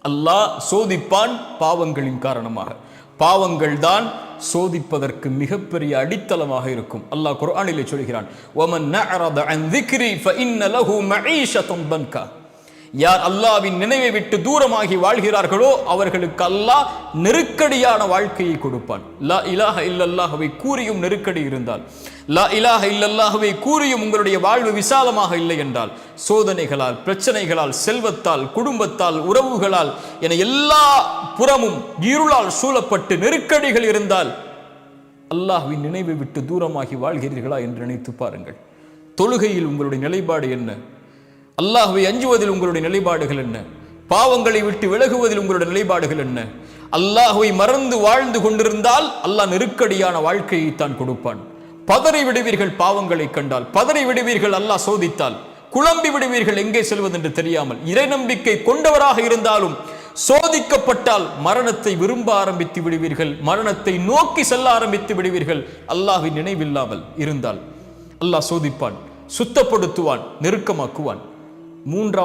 அல்லாஹ் சோதிப்பான் பாவங்களின் காரணமாக. பாவங்கள் தான் சோதிப்பதற்கு மிகப்பெரிய அடித்தளமாக இருக்கும். அல்லாஹ் குர்ஆனிலே சொல்கிறான், வமன் நஅரத அன் ذிக்ரி ஃபஇன்ன லஹு மஈஷத்தன் தன்கா. யார் அல்லாஹ்வின் நினைவை விட்டு தூரமாகி வாழ்கிறார்களோ அவர்களுக்கு அல்லாஹ் நெருக்கடியான வாழ்க்கையை கொடுப்பான். லா இலாஹ இல்லல்லாஹ்வை கூறியும் நெருக்கடி இருந்தால், லா இலாஹ இல்லல்லாஹ்வை கூறியும் உங்களுடைய வாழ்வு விசாலமாக இல்லை என்றால், சோதனைகளால், பிரச்சனைகளால், செல்வத்தால், குடும்பத்தால், உறவுகளால் என எல்லா புறமும் இருளால் சூழப்பட்டு நெருக்கடிகள் இருந்தால், அல்லாஹ்வின் நினைவை விட்டு தூரமாகி வாழ்கிறீர்களா என்று நினைத்து பாருங்கள். தொழுகையில் உங்களுடைய நிலைப்பாடு என்ன? அல்லாஹ்வை அஞ்சுவதில் உங்களுடைய நிலைப்பாடுகள் என்ன? பாவங்களை விட்டு விலகுவதில் உங்களுடைய நிலைப்பாடுகள் என்ன? அல்லாஹ்வை மறந்து வாழ்ந்து கொண்டிருந்தால் அல்லாஹ் நெருக்கடியான வாழ்க்கையை தான் கொடுப்பான். பதறி விடுவீர்கள் பாவங்களை கண்டால், பதறி விடுவீர்கள் அல்லாஹ் சோதித்தால், குழம்பி விடுவீர்கள் எங்கே செல்வது என்று தெரியாமல். இறை நம்பிக்கை கொண்டவராக இருந்தாலும் சோதிக்கப்பட்டால் மரணத்தை விரும்ப ஆரம்பித்து விடுவீர்கள், மரணத்தை நோக்கி செல்ல ஆரம்பித்து விடுவீர்கள். அல்லாஹ்வின் நினைவில்லாமல் இருந்தால் அல்லாஹ் சோதிப்பான், சுத்தப்படுத்துவான், நெருக்கமாக்குவான். மூன்றாவது